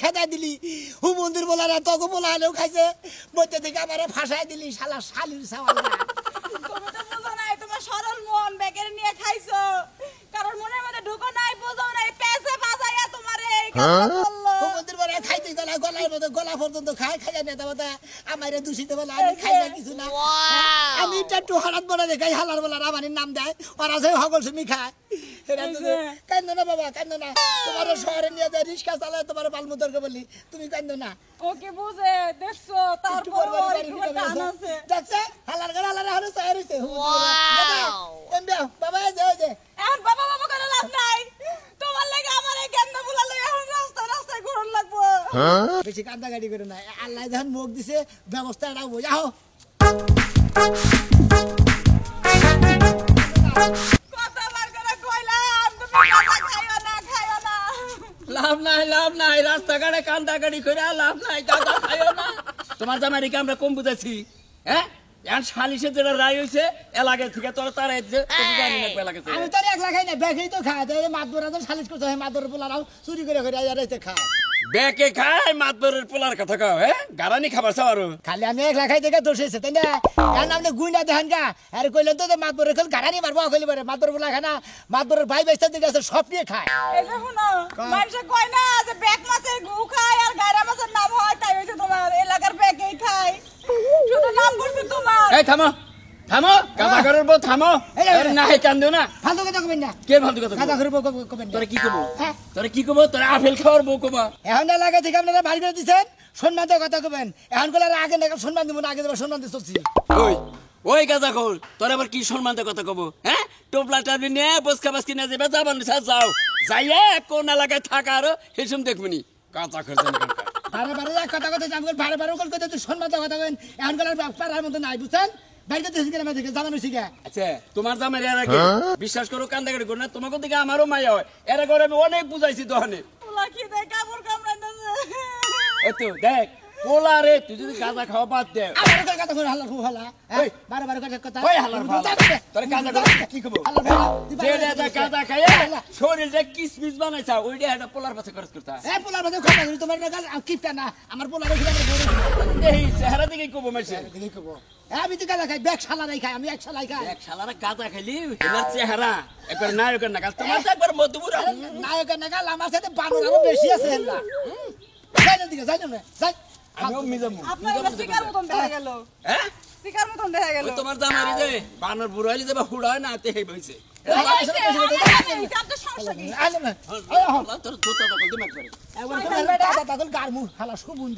খেদা দিলি হুমন্দির বলারা তোকে বলালেও খাইছে বইতে থেকে আমারে ফাঁসাই দিলি শালা শালির সাওয়ালা তুমি তো বুঝো নাই তোমার সরল মন বেকের নিয়ে খাইছো কারণ মনের মধ্যে ঢুকো নাই বুঝো নাই পেছে বাজাইয়া তোমারে এই কথা বললো হুমন্দির বলা খাইতে গলার মধ্যে গলা পর্যন্ত খাইয়া নেতা বতা আমারে দূষিত বলা আমি খাই না কিছু না আমি একটু হঠাৎ বলে দেখাই হালার বলার আমার নাম দেয় ওরা যে হগল সুমি খায় কান্দো না বাবা কান্দো না তোমার শহরে নিয়ে যায় রিক্সা চালায় তোমার বালমুদরকে বললি তুমি কান্দো না ওকে বুঝে দেখছো তারপর দেখছে হালার গড় হালার হারে চায় রইছে বাবা যাও যে এখন বাবা বাবা করে লাভ নাই তোমার লাগি আমার এই গেন্দা বুলা লই এখন রাস্তায় ঘুরন লাগবো বেশি কান্দা গাড়ি করে না আল্লাহ যখন মুখ দিছে ব্যবস্থাটা হবো যাও লাভ নাই রাস্তাঘাটে কান্দাকাটি করে লাভ নাই কাদা খাইও না তোমার জামাইকে আমরা কম বুঝাইছি হ্যাঁ এখন সালিশে যেটা রায় হয়েছে এলাকা থেকে তোরা তারা আমি তো এক লাখাই না ব্যাগেই তো খায় মাতবরা তো সালিশ করতে হয় মাতবর পোলারাও চুরি করে খায় বেকে খায় মাতবরের পোলার কথা কাও হ্যাঁ গারানি খাবার চাও আরো খালি আমি এক লাখাই থেকে দোষেছে তাই না এর নাম গুইনা দেখেন গা আর কইলেন তো মাতবরের খেল গারানি মারবো কইলে পারে মাতবর পোলা খানা মাতবরের ভাই বাইস্তা দিকে আছে সব নিয়ে খায় এই দেখো না মানুষ কয় না যে ব্যাগ মাছে গু খায় আর গায়রা মাছের নাম হয় তাই হইছে তোমার এলাকার ব্যাগেই খায় শুধু নাম করছে তোমার এই থামো কাদা ঘরের বউ থামো না হে কান্দো না ফালতু কথা কইবেন না কে ফালতু কথা কাদা ঘরের বউ কইবেন তোরা কি কইবো তোরা আপেল খাওয়ার বউ কইবা এখন এলাকা থেকে আপনারা বাড়ি করে দিছেন সম্মান দিয়ে কথা কইবেন এখন কইলে আগে না সম্মান দিব না আগে দেব সম্মান দিয়ে চলছি ওই গাজা খোর তোরা আবার কি সম্মান দিয়ে কথা কইবো হ্যাঁ টোপলা টাবি নে বসকা বাসকি না যাবে যাবান যাও যাইয়া কোন এলাকায় থাকা আর হেসুম দেখবনি গাজা খোর বারে এক কথা জানবেন বারে কল কইতে সম্মান দিয়ে কথা কইবেন এখন কইলে পারার মতো নাই বুঝছেন আচ্ছা তোমার জামাই এর আগে বিশ্বাস করো কান্দাকাটি করো না তোমাকে দিকে আমারও মায়া হয় এর আগে আমি অনেক বুঝাইছি দোকানে দেখ পোলা রে তুই যদি গাঁজা খাওয়া বাদ দে শরীর যে কিসমিস বানাইছা ওইটা একটা পোলার পাশে খরচ করতে আমার পোলার এই চেহারা দিকে কব মাসে আমি তো গাঁজা খাই ব্যাগ শালাই খাই আমি এক শালাই খাই এক শালারা গাঁজা খাইলি এনার চেহারা একবার নায়কের নাগাল তোমার তো একবার মধুপুর নায়কের নাগাল আমার সাথে বানর আরো বেশি আছে দিকে যাই না যাই তোমার জামাই যে বানর বুড়ো হইলে যাবে হুড়া হয় না তে হইছে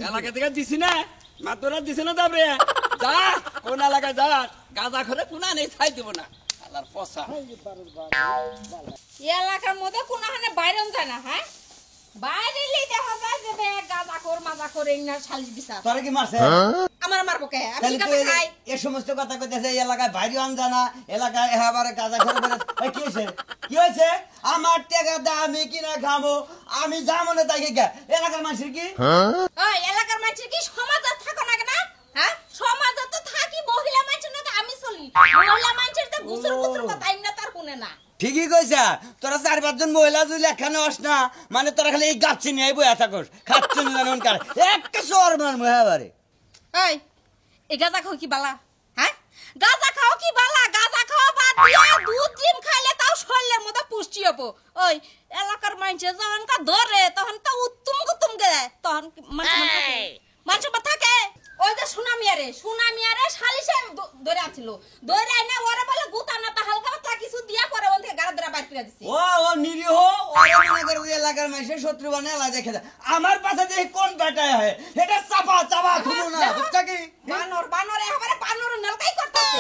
এলাকা থেকে দিছি না মাতরা দিছি না তারপরে যা কোন এলাকায় যা গাঁজা করে কোনা নেই ছাই দিব না আল্লাহর পচা এলাকার মধ্যে কোনখানে বাইরে যায় না হ্যাঁ বাইরেলেই দেখা যায় যে গাঁজা কর মাজা করে না সালিশ বিচার তোরা কি মারছে আমার মারবো কে আমি গাঁজা খাই এই সমস্ত কথা কইতেছে এলাকায় বাইরে আন জানা এলাকায় এবারে গাঁজা করে বলে কি হইছে আমার টাকা দা আমি কিনা খাবো আমি যাবো না তাই কি এলাকার মানুষের কি ওই এলাকার মানুষের কি সমাজ থাকো না কেন হ্যাঁ সমাজ তো থাকি মহিলা মানুষের না আমি চলি মহিলা মানুষের তো গুসল কথা আইন না তার কোনে না ঠিকই কইছা তোরা 4-5 জন মহিলা যদি এখানে আস না মানে তোরা খালি এই গাছ নিয়ে বইয়া থাকস খাচ্ছ না জানুন কার একটা সর মার মহাবারে এই এই গাঁজা খাও কি বালা হ্যাঁ গাঁজা খাও কি বালা গাঁজা খাও বাদ দিয়া দুধ ডিম খাইলে তাও শরীরের মধ্যে পুষ্টি হবে ওই এলাকার মানুষ যখন কা ধরে তখন তো উত্তম গে তখন মানুষ থাকে ওই যে সুনামিয়ারে সালিশে ধরে আছিল ধরে আইনা ওরে বলে গুতা না তা হালকা পাতলা কিছু দিয়া পরে ওন থেকে গাড়া ধরে বাইর করে দিছি ও নিরীহ ওরে মনে করে ওই এলাকার মানুষের শত্রু বানায় আলা দেখে আমার পাশে যে কোন কাটায় হয় এটা চাপা থুলো না বুঝছ কি বানরে এবারে বানর নালকাই করতেছে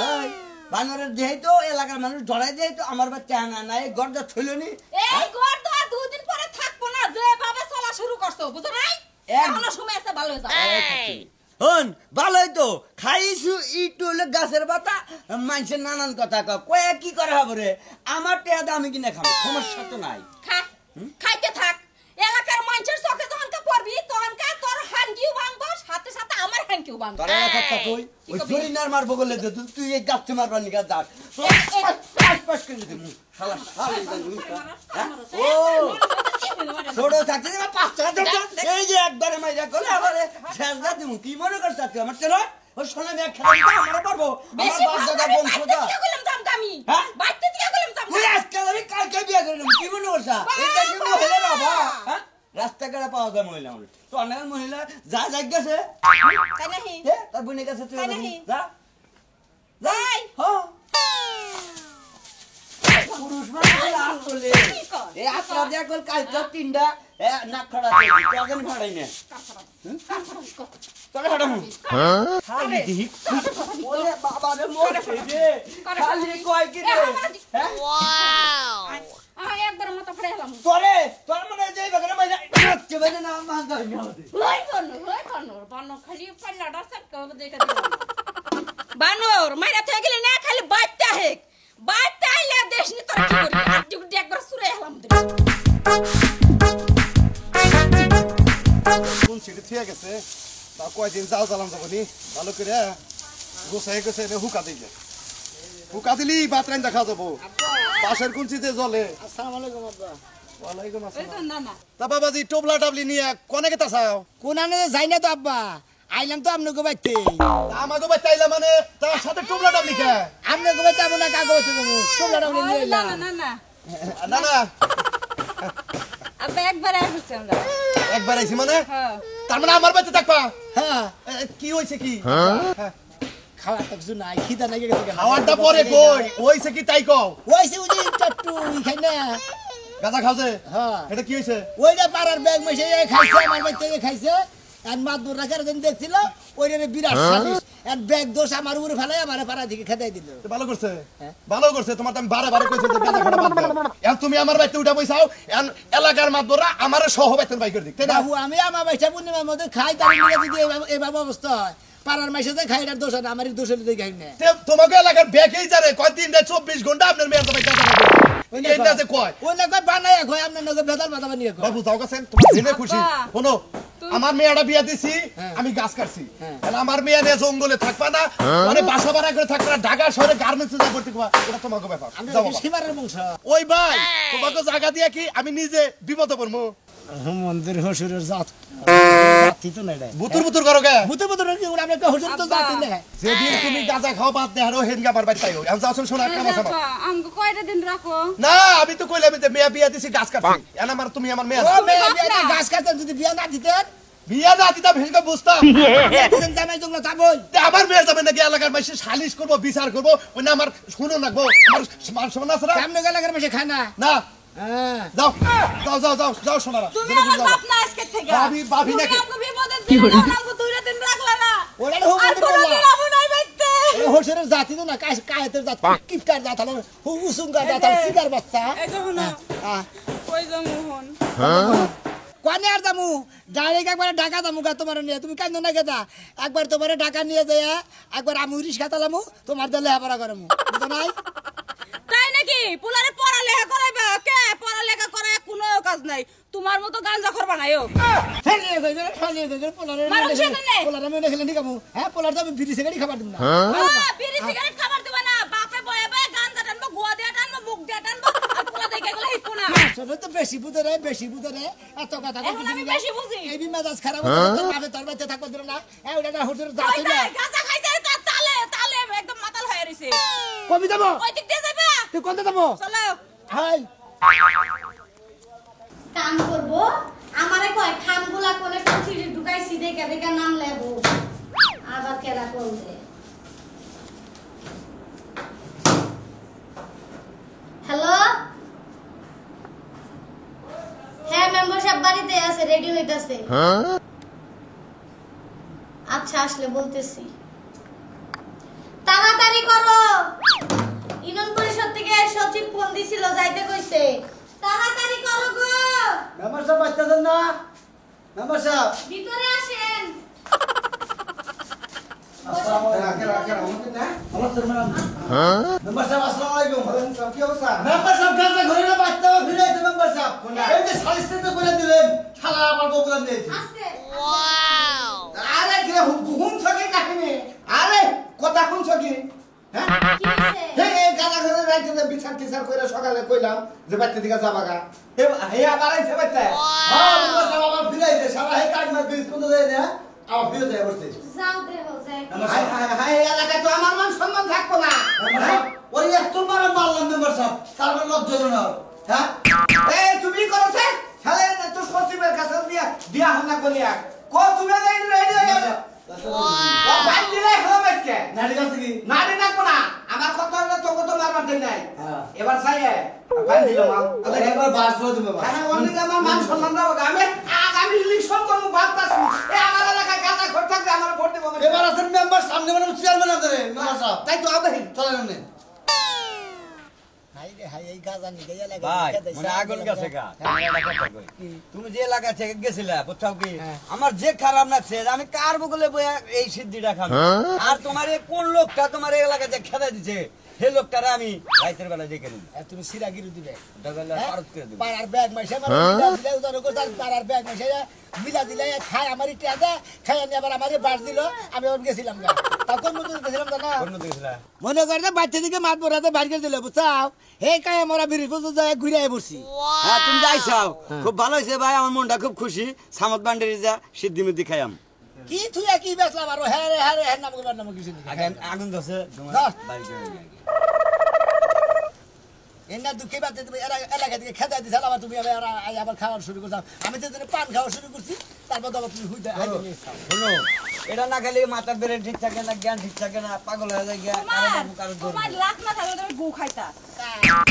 বানরের দেই তো এলাকার মানুষ ধরাই দেই তো আমার বাচ্চা না নাই গর্দা থইলনি এই গর্দ আর দুদিন পরে থাকবো না যেভাবে চলা শুরু করছো বুঝছ নাই এখনো সময় আছে ভালো হয়ে যাবে হন ভালোই তো খাইছু ইটু হলে গাছের পাতা মানুষের নানান কথা কয়ে কি করা হবে রে আমার টেয়াদা আমি কিনে খাবো সমস্যা তো নাই খা খাইতে থাক এলাকার মানুষের চোখে যখন কা পড়বি তখন কা তোর হানকিও ভাঙবো সাথে সাথে আমার হানকিও ভাঙবো তোর কথা কই ওই জরিনার মারবো বলে দে তুই এই গাছে মারবার নিকা যাস পাস পাস করে দে শালা ও ছোট থাকতে যে 5 টাকা দে এই যে একবারে মাইরা করে আবারে শেষদা দিমু কি মনে করছ তুই আমার চলো ও সোনা মেয়ে খেলা দিতে আমরা পারবো আমার বাপ দাদা বংশধর কি কইলাম দামি হ্যাঁ? বাইতে দিয়া কইলাম দাম তুই আজকে আমি কালকে বিয়ে করলাম কি মনে করছ এই দেশে মহিলা বাবা হ্যাঁ রাস্তাঘাটে পাওয়া যায় মহিলা আমরা তো অনেক মহিলা যা যাক গেছে তাই নাহি তার বোনের কাছে তুই তাই নাকি? যা যাই হ্যাঁ পুরুষ মানুষ আসলে এই আত্রা দিয়া কল কাল তো তিনটা নাক খড়া আছে তোকে ফাড়াই না তোরে হাড়ামু খালি দিহি ওরে বাবা রে মোরে রে খালি কয় কি রে হ্যাঁ একবার মাথা ফড়ে হলাম তোর মনে যেই বাগানে মাইরা নাচছে বাইরে না মান ধরে না হতে লই কোন বানো খালি পাল্লাটা সটকা দেখা দিলাম বানর মাইরা থেকে গেলি না খালি বাইতে হেক বাইতে আইলে দেশ নি তোর কি করবি আটি গুটি একবার সুরে হলাম কোন সিটি ঠিক গেছে তা কয়দিন যাও জ্বালাম যাবনি ভালো করে গোসাই গোসাই হুকা দিলে হুকা দিলি ভাত রাইন দেখা যাবো পাশের কুঞ্চিতে জলে আসসালামু আলাইকুম আব্বা ওয়ালাইকুম আসসালাম না না তা বাবাজি টোবলা টাবলি নিয়ে কোনে গেতা চাও কোনানে যাই না তো আব্বা আইলাম তো আপনাকে বাইতে আমাকে বাই তাইলা মানে তার সাথে টোবলা টাবলি কে আপনাকে বাইতে যাবো না কাগজ বাইতে যাবো তোমরা নিয়ে এলাম না না না আব্বা একবার আসছে আমরা একবার আইছি মানে হ্যাঁ তার মানে আমার বাড়িতে থাকবা হ্যাঁ কি হইছে কি খাওয়া তো কিছু নাই খিদা নাই গেছে খাওয়ারটা পরে কই হইছে কি তাই কও ওইছে ওই যে টাট্টু খাই না গাঁজা খাওছে হ্যাঁ এটা কি হইছে ওইটা পাড়ার ব্যাগ মেশে খাইছে আমার বাড়িতে খাইছে আর মাদুর রাখার দিন দেখছিল ওইটারে বিরাট সালিশ আর ব্যাগ দোষ আমার উপরে ফেলাই আমার পাড়া থেকে খেদাই দিল তো ভালো করছে হ্যাঁ। ভালো করছে তোমার তো আমি বারে বারে কইছি যে গাঁজা খাওয়া বাদ দাও এখন তুমি আমার বাড়িতে উঠা বইছাও এখন এলাকার মাতবরা আমারে সহ বাইতেন বাই করে দিক তাই না বাবু আমি আমার বাইসা পূর্ণিমার মধ্যে খাই তার যদি এইভাবে অবস্থা হয় পাড়ার মাইসে খাই এটার দোষ হয় না আমার দোষ হলে দেখে খাই না তোমাকে এলাকার ব্যাগেই জানে কয় 3 ঘন্টা আপনার মেয়ের তো ভাই গাঁজা খাবে এইটা যে কয় ওই না কয় বানাই কয় আপনার নগে ভেজাল মাথা বানিয়ে কয় বাবু যাও গেছেন তোমার জেনে খুশি শোনো আমার মেয়েটা বিয়া দিছি হ্যাঁ। আমি গাছ কাটছি হ্যাঁ। তাহলে আমার মেয়ে নিয়ে জঙ্গলে থাকবা না মানে বাসা ভাড়া করে থাকবা না ঢাকা শহরে গার্মেন্টসে যা করতে পারবা এটা তোমাকে ব্যাপার আমরা যাও বাবা। সীমারের বংশ ওই ভাই তোমাকে জায়গা দিয়া কি আমি নিজে বিপদে পড়বো মন্দির হসুরের জাত জাতি তো নাই বুতুর বুতুর করো গে বুতুর বুতুর কি আমরা একটা হসুর তো জাতি না যেদিন তুমি গাঁজা খাও বাদ দে আরো হেন গাবার বাড়ি তাইও এখন যাও শোনা একটা মাছ আমার আমগো কয়টা দিন রাখো না আমি তো কইলাম যে মেয়ে বিয়া দিছি গাছ কাটছি এখন আমার তুমি আমার মেয়ে ও মেয়ে বিয়া গাছ কাটতেন যদি বিয়া না দিতেন বিয়া না দিতাম হেন বুঝতাম দিতেন জামাই জঙ্গল থাকবই তে আমার মেয়ে যাবে নাকি এলাকার মাইসে সালিশ করবো বিচার করবো ওই না আমার শুনো রাখবো আমার মান সম্মান আছে না সামনে গেলে মাসে খায় না না হ্যাঁ যাও যাও যাও যাও যাও শোনারা তুমি আমার বাপ না আজকে থেকে ভাবি নাকি আমগো বিপদে দিন আমগো দুইটা দিন রাখলা না ওরা আর হোক কোনদিন আমু নাই বাইতে এই হসুরের জাতি তো না কায়েতের জাত কিপটার জাত হলো উসুঙ্গা জাত আর সিগার বাচ্চা এই দেখো না কই যামু হন কোনে আর যামু ডাইরেক্ট একবার ঢাকা যামু গা তোমার নিয়ে তুমি কান্দো না গেদা একবার তোমার ঢাকা নিয়ে যায় একবার আমি রিক্সা চালামু তোমার দলে লেখাপড়া করামু বুঝো নাই তাই নাকি পোলারে পড়ালেখা করাইবা কে পড়ালেখা করায় কোনো কাজ নাই তোমার মতো গাঞ্জা খরবা নাইও ফেলিয়ে গেছে পোলারে মানুষ এখানে? পোলারে মেনে খেলে নিকামু হ্যাঁ পোলার তো আমি বিড়ি সিগারেট খাবার দিব না বিড়ি সিগারেট খাবার দিবা না বাপে বয়ে বয়ে গাঞ্জা টানবো গুয়া দিয়ে টানবো মুখ দিয়ে টানবো আর পোলা দেখে গেলে হিপো না শোনো তো বেশি বুঝে এত কথা এখন আমি বেশি বুঝি এই মেজাজ খারাপ হতো তোর বাপে তোর বাচ্চা থাকবো দিল না হ্যাঁ ওটা হসুরের জাত ওই না দেখ, গাঁজা খাইছে তা তালে তালে একদম মাতাল হয়ে রইছে কবি যাবো ওই দিক দিয়ে যাবে তুই কোনটা যাবো চলো হাই কাম করবো আমারে কয় খামগুলা কোনে কুচিরে ঢুকাইছি দেখে দেখে নাম লেবো আবার কেডা করবে হ্যালো হ্যাঁ মেম্বার সাহেব বাড়িতে আছে রেডি হইতাছে আচ্ছা আসলে বলতেছি তাড়াতাড়ি করো ইউনিয়ন পরিষদ থেকে সচিব ফোন দিছিল যাইতে কইছে তাড়াতাড়ি করো গো মেম্বার সাহেব বাচ্চাছেন না মেম্বার সাহেব ভিতরে আসেন মেম্বার সাহেব আসসালামু আলাইকুম। কি অবস্থা? মেম্বার সাহেব গাঁজা ঘরে না বাচ্চা ফিরাইতে মেম্বার সাহেব। এই যে সালিসিতে বলে দিলেন শালা আমার বগুলা নিয়েছে। আজকে আরে কি হুম ছকি কাহিনী, আরে কথা হুম ছকি, হ্যাঁ কি হইছে? এই গাঁজা ঘরে রাইতে বিচার টিচার করে সকালে কইলাম যে বাচ্চা দিকে যাবাগা, হে আবার আইছে বাচ্চা। হ্যাঁ মেম্বার সাহেব আমার ফিরাইতে শালা হে কাট মার বিল কোন দেয় না আমার ফিরে দেয় বসে। যাও দেহ যাই। হাই হাই হাই, এলাকায় তো আমার মান সম্মান থাকবো না। মেম্বার সাহেব ওই এত মারা মারলাম মেম্বার সাহেব তারপর লজ্জা হলো না। হ্যাঁ এই তুমি করছে খেলে তো সচিবের কাছে দিয়া হামলা করিয়া কো তুমি রেডি রেডি হয়ে যাও। ও ভাই দিলে হলো বাচ্চা নাড়ি কাছে কি নারী রাখবো না, আমার কথা হলো তোকে তো মারবার দিন নাই। হ্যাঁ। এবার চাই ভাই দিল মা আরে একবার বাস করে তুমি বাস। হ্যাঁ অনেক আমার মান সম্মান দাও, আমি আগামী ইলেকশন করবো ভাবতাছি এই আমার এলাকায় গাঁজা ঘর থাকলে আমার ভোট দেবো। এবার আছেন মেম্বার সামনে মানে চেয়ারম্যান আছেন মেম্বার সাহেব। তাই তো আবে চলেন আপনি। হাই রে হাই, এই গাঁজা নিয়ে গেলে ভাই মানে আগুন গেছে গা আমার একটা কথা কই। তুমি যে এলাকা থেকে গেছিলা বুঝছাও কি আমার যে খারাপ লাগছে আমি কার বগলে বইয়া এই সিদ্ধিটা খাম। আর তোমার এই কোন লোকটা তোমার এই এলাকাতে খেদা দিছে সেই লোকটারে আমি রাইতের বেলা দেখে নিব তুমি সিরাগিরি দিবে দাদালে পারত করে দেব। পাড়ার ব্যাগ মাইসে মানে মিলা দিলে উদার করে পাড়ার ব্যাগ মাইসে মিলা দিলে খায় আমারই টিয়া খাই আনি আবার আমারই বাস দিল। আমি ওর গেছিলাম না তখন মতো গেছিলাম না কোন দিছিলা মনে করে বাচ্চা দিকে মাছ ভরাতে বাইর করে দিল বুঝছাও। হে কায় আমরা বিরিশ পর্যন্ত ঘুরে পড়ছি। হ্যাঁ তুমি যাইছাও খুব ভালো হইছে ভাই আমার মনটা খুব খুশি। সামত বান্ডারি যা সিদ্ধি মিদ্ধি খাইয়াম। কি তুই কি বেচলাম আর হ্যাঁ রে হ্যাঁ রে হ্যাঁ নাম করবার নাম কিছু নেই। আগে আগুন দছে তোমার দাও। বাড়ি করে নিয়ে আগে। এনা দুঃখে বাচ্চা তুমি এলাকা থেকে খেতে দিছাল আবার তুমি আবার খাওয়া শুরু করছাম। আমি তো পান খাওয়া শুরু করছি তারপর তো আবার তুমি হুইতে হাইতে নিয়ে খাও। শোনো এটা না খেলে মাথার ব্রেন ঠিক থাকে না, জ্ঞান ঠিক থাকে না, পাগল হয়ে যায় গিয়া কারো বাবু কারো ধরবে। তোমার লাখ না থাকলে তুমি গু খাইতা।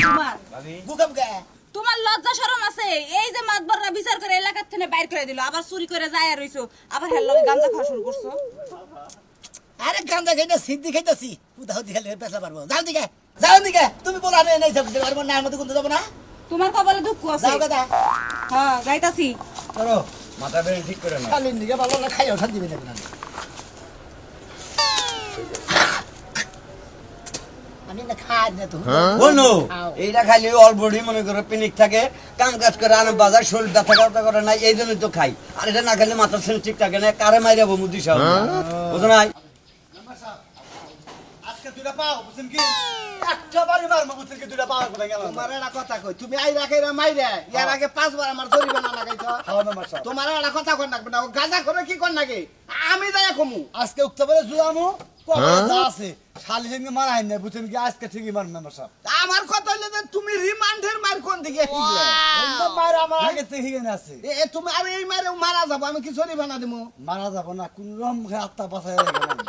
তোমার ভাবি গুকাম গে তোমার লজ্জা শরম আছে? এই যে মাতবররা বিচার করে এলাকার থেকে বাইর করে দিল, আবার চুরি করে যায় রইছো, আবার হেল লগে গাঁজা খাওয়া শুরু করছো। আরে গাঁজা খাইতে সিদ্ধি খাইতেছি উদাহ দিখালে পেশা পারবো। যাও দিকে যাও দিকে তুমি বলা নেই নাই সব পারবো না মতো কোনতে যাবো না। তোমার কপালে দুঃখ আছে। যাও কথা হ্যাঁ যাইতাছি। করো মাথার ব্রেন ঠিক করে না। খালির দিকে ভালো না খাইও শান্তি পেয়ে যাবে না। আমি না খাই না তো বলো এইটা খালি অলরেডি মনে করো পিনিক থাকে, কাম কাজ করে আনো বাজার শরীর ব্যথা ব্যথা করে নাই, এই জন্যই তো খাই। আর এটা না খেলে মাথার সেন ঠিক থাকে না, কারে মাইরাবো মুদি সাহেব বুঝো নাই। আজকে দুইটা পাও বুঝছেন কি একটা বাড়ি মারবো বুঝছেন কি দুইটা পাও কোথায় গেল। তোমার একটা কথা কই, তুমি আই রাখে মাইরে ইয়ার আগে 5 বার আমার জরিমানা লাগাইছো। হ্যাঁ মেম্বার সাহেব তোমার একটা কথা কই নাকবে না, ও গাঁজা করে কি কর নাকি আমি যাই কমু। আজকে উঠতে পারে জুয়ামু কবে যা আছে শালি সঙ্গে মারা হয় না বুঝছেন কি আজকে ঠিকই মার মেম্বার সাহেব। আমার কথা হইলো যে তুমি রিমান্ডের মার কোন দিকে শিখলে? একদম মায়ের আমার আগে থেকে হিগেন আছে তুমি আমি এই মারে মারা যাবো, আমি কি জরিমানা দিমু? মারা যাব না কোন রকম আত্মা বাঁচায়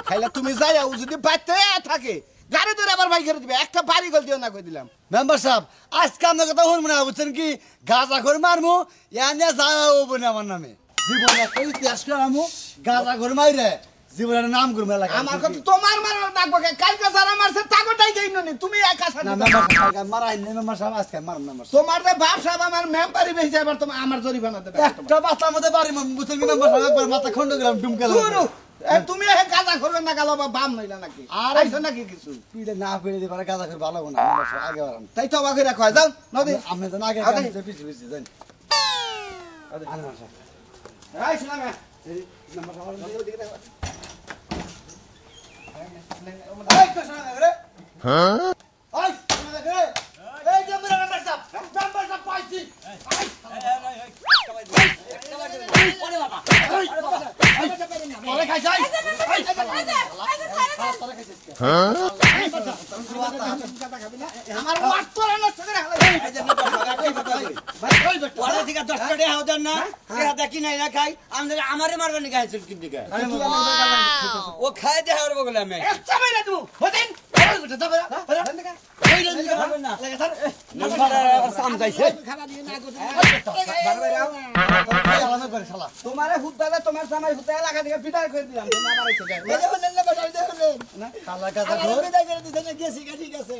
খাইলে তুমি যাই ও যদি বাইতে থাকে গাড়ি ধরে আবার বাই করে দিবে, একটা বাড়ি গল দিও না কই দিলাম। মেম্বার সাহেব আজকে আপনার কথা শুনবো না বুঝছেন কি গাঁজা করে মারমু এনে যাবো না আমার নামে জীবনে কই ইতিহাস করামু গাঁজা করে মাইরে জীবনের নাম করবো এলাকা। আমার কথা তোমার মারার ডাকবো কে? কালকে যারা মারছে তাগোটাই যাই নি, তুমি একা সাথে না মেম্বার সাহেব মারা হয় না মেম্বার সাহেব আজকে মারুন মেম্বার সাহেব। তোমার যে বাপ সাহেব আমার মেম্বারি বেশি এবার তোমার আমার জরিমানা দেবে। একটা মাথার মধ্যে বাড়ি বুঝছেন কি মেম্বার সাহেব একবার মাথা খন্ড গেলাম ডুমকে শুরু তুমি এ গাঁজা করবে না গেল বা বাম নইলা নাকি আর আইছো নাকি কিছু? পিড়ে না পিড়ে দিয়ে পারে গাঁজা করে ভালো হবে না মেম্বার সাহেব আগে বাড়ান। তাই তো অবাক হইরা কয় যাও নদী আপনি তো আগে আগে। পিছিয়ে পিছিয়ে যান মেম্বার সাহেব এই শোনা না মেম্বার সাহেব এই তো শোনা না রে ওই শোনা রে এই যে মেম্বার সাহেব পাইছি ওরে খাই যাই আমার মাত তোরা নষ্ট করে হালাই পরে থেকে 10 টাকা হাও দেন না, কেরা দেখি নাই না খাই, আমারে মারবার নি গাইছিল কি দিকে ও খাই দে আর বগলে আমি একটা মেরে দেবো হতেন তোমারে হুদ্দালে তোমার জামাই হুদ্দা এলাকা থেকে বিদায় করে দিলাম। তোমার আবার এসে যায়। বুঝছেন না খালা গাদা আমার ঘর বিদায় করে দিছেন গেছি গা ঠিক আছে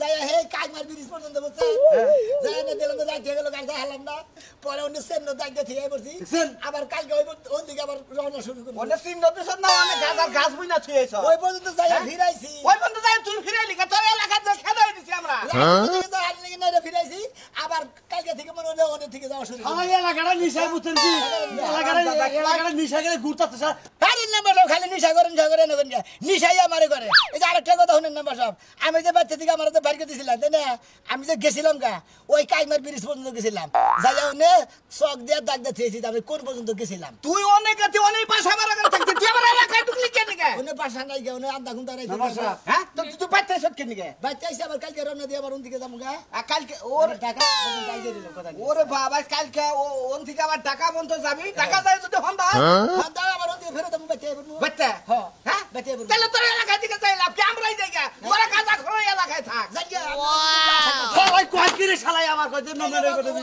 যাই হে কাইমার ব্রিজ পর্যন্ত বুঝছেন যাই না দিলাম তো যাইতে গেল গাড়ি হালাম না পরে অন্য সেন দাইতে থেকে বলছি দেখছেন? আবার কালকে ওই দিকে আবার রওনা শুরু করব অনেক চিহ্ন পেছন না অনেক গাছ গাছ বুই না ছুঁয়েছ ওই পর্যন্ত যাই ফিরাইছি ওই বন্ধু যাই তুই ফিরাইলি কা তোর এলাকায় যে খেদা হয়ে দিছি আমরা ফিরাইছি আবার কালকে থেকে মনে হলো অনেক থেকে যাওয়া শুরু খালা এলাকাটা নিশা বুঝছেন কি এলাকাটা নিশা করে ঘুরতাছে স্যার গাড়ির নাম্বার সব খালি নিশা করেন নিশাই আমারে করে এই যে আরেকটা কথা শুনেন নাম্বার সব আমি যে বাচ্চা থেকে আমার বাইর করে দিয়েছিলাম তাই না আমি যে গেছিলাম গা ওই কাইমার ব্রিজ পর্যন্ত গেছিলাম যাই ওনে চক দিয়ে দাগ দিয়ে থেয়েছি আমি কোন পর্যন্ত গেছিলাম তুই অনেক আছে অনেক পাশা মারা করে থাকছিস তুই আমার এলাকায় ঢুকলি কেন গে ওনে বাসা নাই গে ওনে আন্দা ঘুমটা রাইতে নমস্কার। হ্যাঁ তো তুই বাইতে সত কেন গে বাচ্চা এসে আবার কালকে রওনা দিয়ে আবার ওদিকে যাবো গা কালকে ওর ওর টাকা কালকে দিল কথা ওরে বাবা কালকে ওন থেকে আবার টাকা বন্ধ যাবি টাকা যায় যদি হন্দা দাও আবার ওদিকে ফেরত আমি বাচ্চা এবার বাচ্চা হ্যাঁ হ্যাঁ বাচ্চা এবার তাহলে তোর এলাকায় দিকে যাই লাভ কি আমরাই যাই গা তোরা কাজা খরো এলাকায় থাক খালাই কয় কি রে শালাই আমার কয় যে নমরে করে দি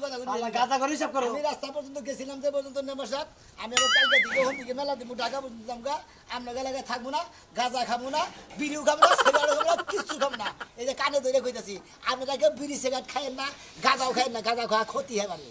শালা আমি গাদা করে হিসাব করো রাস্তা পর্যন্ত গেছিলাম যে পর্যন্ত নেমা সাহেব আমি আবার কালকে থেকে ওখান থেকে মেলা দিব ঢাকা পর্যন্ত যাম গা আমরা এলাকায় থাকবো না গাঁজা খাবো না বিড়িও খাবো না সিগারেট খাবো না কিচ্ছু খাবো না এই যে কানে ধরে কইতাছি আপনারা কেউ বিড়ি সিগারেট খাইেন না গাঁজাও খাইেন না গাঁজা খাওয়া ক্ষতি হয় মানে